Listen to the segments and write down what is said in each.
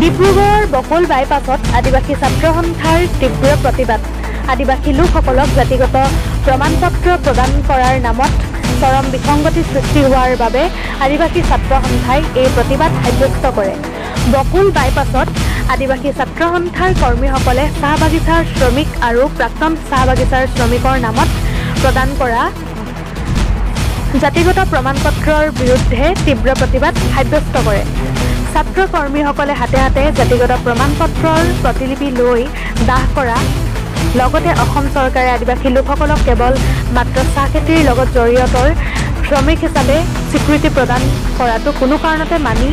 ডিব্ৰুগড়ৰ বকুল বাইপাছত আদিবাসী ছাত্ৰ সন্থাৰ তীব্ৰ প্ৰতিবাদ। আদিবাসী লোকসকলক জাতিগত প্ৰমাণপত্ৰ প্ৰদান কৰাৰ নামত চৰম বিসংগতি সৃষ্টি হোৱাৰ বাবে আদিবাসী ছাত্ৰ সন্থাই এই প্ৰতিবাদ সাব্যস্ত কৰে। বকুল বাইপাছত আদিবাসী ছাত্ৰ সন্থাৰ কৰ্মীসকলে চাহ বাগিচাৰ শ্ৰমিক আৰু প্ৰাক্তন চাহ বাগিচাৰ শ্ৰমিকৰ নামত প্ৰদান কৰা জাতিগত প্ৰমাণপত্ৰৰ বিৰুদ্ধে তীব্ৰ প্ৰতিবাদ সাব্যস্ত কৰে। ছাত্ৰ কৰ্মীসকলে হাতে হাতে জাতিগত প্ৰমাণপত্ৰৰ প্ৰতিলিপি লৈ দাহ কৰা লগতে অসম চৰকাৰে আদিবাসী লোকসকলক কেৱল মাত্ৰ চাহ খেতিৰ লগত জড়িতৰ শ্ৰমিক হিচাপে স্বীকৃতি প্ৰদান কৰাটো কোনো কাৰণতে মানি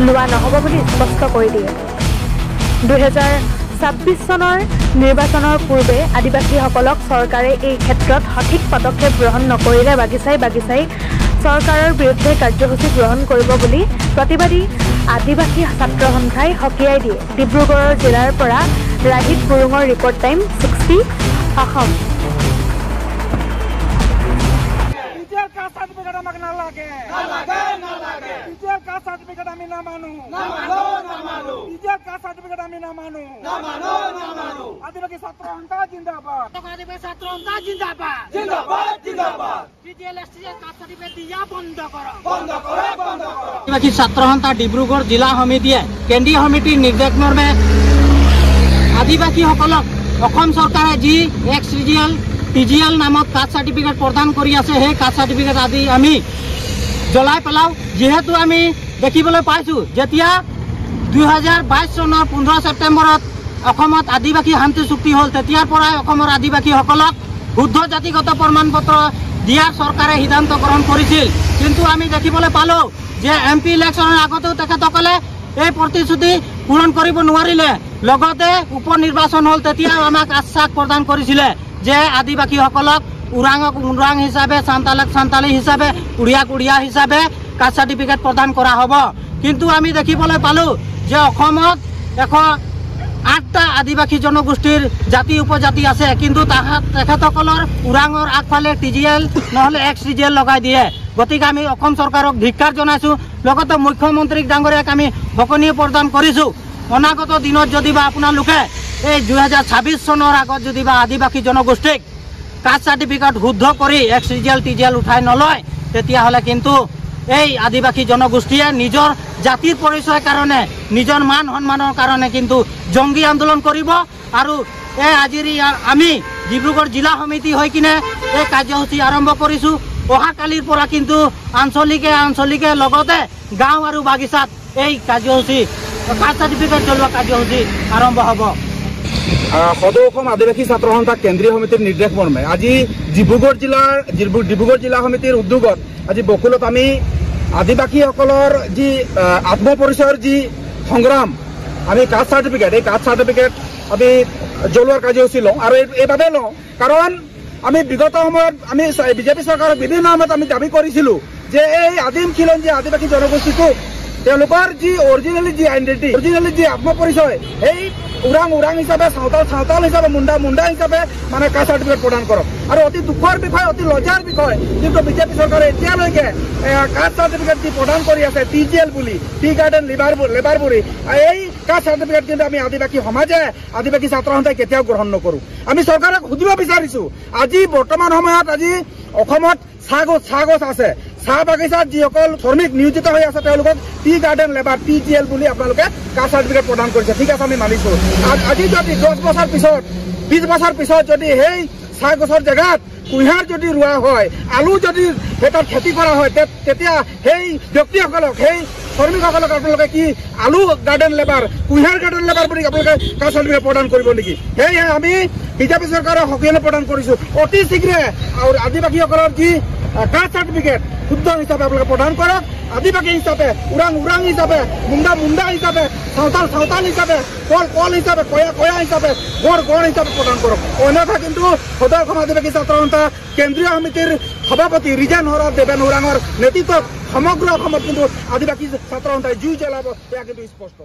লোৱা নহ'ব বুলি স্পষ্ট কৰি দিয়ে। 2026 চনৰ নিৰ্বাচনৰ পূৰ্বে আদিবাসীসকলক চৰকাৰে এই ক্ষেত্ৰত সঠিক পদক্ষেপ গ্ৰহণ নকৰিলে বাগিচাই বাগিচাই চৰকাৰৰ বিৰুদ্ধে কাৰ্যসূচী গ্ৰহণ কৰিব বুলি প্ৰতিবাদী আদিবাসী ছাত্ৰ সন্থাই সকীয়াই দিয়ে। ডিব্ৰুগড় জিলাৰ পৰা ৰাহিত গুৰুঙৰ ৰিপৰ্ট টাইম 60 অসম। আদিবাসী ছাত্ৰ সন্থা জিন্দাবাদ, আদিবাসী ছাত্ৰ সন্থা জিন্দাবাদ, জিন্দাবাদ জিন্দাবাদ। আদিবাসী ছাত্ৰ সন্থা ডিব্ৰুগড় জিলা সমিতিয়ে কেন্দ্ৰীয় সমিতিৰ নিৰ্দেশ মৰ্মে আদিবাসীসকলক অসম চৰকাৰে যি এক্স ৰিজিএল টিজিএল নামত কাষ্ট চাৰ্টিফিকেট প্ৰদান কৰি আছে, সেই কাষ্ট চাৰ্টিফিকেট আজি আমি জ্বলাই পেলাওঁ। যিহেতু আমি দেখিবলৈ পাইছোঁ যেতিয়া 2022 চনৰ 15 ছেপ্টেম্বৰত অসমত আদিবাসী শান্তি চুক্তি হ'ল, তেতিয়াৰ পৰাই অসমৰ আদিবাসীসকলক শুদ্ধ জাতিগত প্ৰমাণ পত্ৰ দিয়াৰ চৰকাৰে সিদ্ধান্ত গ্ৰহণ কৰিছিল। কিন্তু আমি দেখিবলৈ পালোঁ যে MP ইলেকশ্যনৰ আগতেও তেখেতসকলে এই প্ৰতিশ্ৰুতি পূৰণ কৰিব নোৱাৰিলে। লগতে উপ নিৰ্বাচন হ'ল, তেতিয়াও আমাক আশ্বাস প্ৰদান কৰিছিলে যে আদিবাসীসকলক ওৰাঙক ওৰাং হিচাপে, চান্তালক চান্তালী হিচাপে, উৰিয়াক উৰিয়া হিচাপে কাষ্ট চাৰ্টিফিকেট প্ৰদান কৰা হ'ব। কিন্তু আমি দেখিবলৈ পালোঁ যে অসমত 108টা আদিবাসী জনগোষ্ঠীৰ জাতি উপজাতি আছে, কিন্তু তেখেতসকলৰ ওৰাঙৰ আগফালে টিজিএল নহ'লে এক্স ৰিজিএল লগাই দিয়ে। গতিকে আমি অসম চৰকাৰক ধিক্কাৰ জনাইছোঁ। লগতে মুখ্যমন্ত্ৰী ডাঙৰীয়াক আমি ভকনীয় প্ৰদান কৰিছোঁ। অনাগত দিনত যদি বা আপোনালোকে এই 2026 চনৰ আগত যদি বা আদিবাসী জনগোষ্ঠীক কাষ্ট চাৰ্টিফিকেট শুদ্ধ কৰি এক্স ৰিজিএল টিজিএল উঠাই নলয়, তেতিয়াহ'লে কিন্তু এই আদিবাসী জনগোষ্ঠীয়ে নিজৰ জাতিৰ পৰিচয়ৰ কাৰণে, নিজৰ মান সন্মানৰ কাৰণে কিন্তু জংগী আন্দোলন কৰিব। আৰু এই আজিৰ আমি ডিব্ৰুগড় জিলা সমিতি হৈ কিনে এই কাৰ্যসূচী আৰম্ভ কৰিছোঁ। অহাকালিৰ পৰা কিন্তু আঞ্চলিকে লগতে গাঁও আৰু বাগিচাত এই কাৰ্যসূচী কাষ্ট চাৰ্টিফিকেট জ্বলোৱা কাৰ্যসূচী আৰম্ভ হ'ব। সদৌ অসম আদিবাসী ছাত্ৰ সন্থা কেন্দ্ৰীয় সমিতিৰ নিৰ্দেশ মৰ্মে আজি ডিব্ৰুগড় জিলা সমিতিৰ উদ্যোগত আজি বকুলত আমি আদিবাসীসকলৰ যি আত্মপৰিচয়ৰ যি সংগ্ৰাম, আমি কাষ্ট চাৰ্টিফিকেট, এই কাষ্ট চাৰ্টিফিকেট আমি জ্বলোৱাৰ কাৰ্যসূচী লওঁ। আৰু এইবাবে লওঁ কাৰণ আমি বিগত সময়ত আমি বিজেপি চৰকাৰক বিভিন্ন সময়ত আমি দাবী কৰিছিলোঁ যে এই আদিম খিলঞ্জীয়া আদিবাসী জনগোষ্ঠীটোক তেওঁলোকৰ যি অৰিজিনেলি যি আইডেণ্টিটি, অৰিজিনেলি যি আত্মপৰিচয়, সেই ওৰাং হিচাপে, চাওতাল হিচাপে, মুণ্ডা হিচাপে মানে কাষ্ট চাৰ্টিফিকেট প্ৰদান কৰক। আৰু অতি দুখৰ বিষয়, অতি লজ্জাৰ বিষয়, কিন্তু বিজেপি চৰকাৰে এতিয়ালৈকে কাষ্ট চাৰ্টিফিকেট যি প্ৰদান কৰি আছে টিজিএল বুলি, টি গাৰ্ডেন লেবাৰবুৰী, এই কাষ্ট চাৰ্টিফিকেট কিন্তু আমি আদিবাসী সমাজে, আদিবাসী ছাত্ৰ সন্থাই কেতিয়াও গ্ৰহণ নকৰোঁ। আমি চৰকাৰক সুধিব বিচাৰিছোঁ, আজি বৰ্তমান সময়ত আজি অসমত চাহ গছ আছে, চাহ বাগিচাত যিসকল শ্ৰমিক নিয়োজিত হৈ আছে তেওঁলোকক টি গাৰ্ডেন লেবাৰ টিজিএল বুলি আপোনালোকে কাষ্ট চাৰ্টিফিকেট প্ৰদান কৰিছে। ঠিক আছে, আমি মানিছোঁ। আজি যদি 10 বছৰ পিছত, 20 বছৰ পিছত যদি সেই চাহ গছৰ জেগাত কুঁহিয়াৰ যদি ৰোৱা হয়, আলু যদি তাত খেতি কৰা হয়, তেতিয়া সেই ব্যক্তিসকলক, সেই শ্ৰমিকসকলক আপোনালোকে কি আলু গাৰ্ডেন লেবাৰ, কুঁহিয়াৰ গাৰ্ডেন লেবাৰ বুলি আপোনালোকে কাষ্ট চাৰ্টিফিকেট প্ৰদান কৰিব নেকি? সেয়েহে আমি বিজেপি চৰকাৰক সকীয়ালে প্ৰদান কৰিছোঁ, অতি শীঘ্ৰে আৰু আদিবাসীসকলৰ যি কাষ্ট চাৰ্টিফিকেট শুদ্ধ হিচাপে আপোনালোকে প্ৰদান কৰক। আদিবাসী হিচাপে, ওৰাং হিচাপে, মুণ্ডা হিচাপে, চাওতাল হিচাপে, কল হিচাপে, কয়া হিচাপে, গড় হিচাপে প্ৰদান কৰক। অন্যথা কিন্তু সদৌ অসম আদিবাসী ছাত্ৰ সন্থা কেন্দ্ৰীয় সমিতিৰ সভাপতি ৰিজান হৰা দেৱেন ওৰাঙৰ নেতৃত্বত সমগ্ৰ অসমত কিন্তু আদিবাসী ছাত্ৰ সন্থাই জুই জ্বলাব, এয়া কিন্তু স্পষ্ট।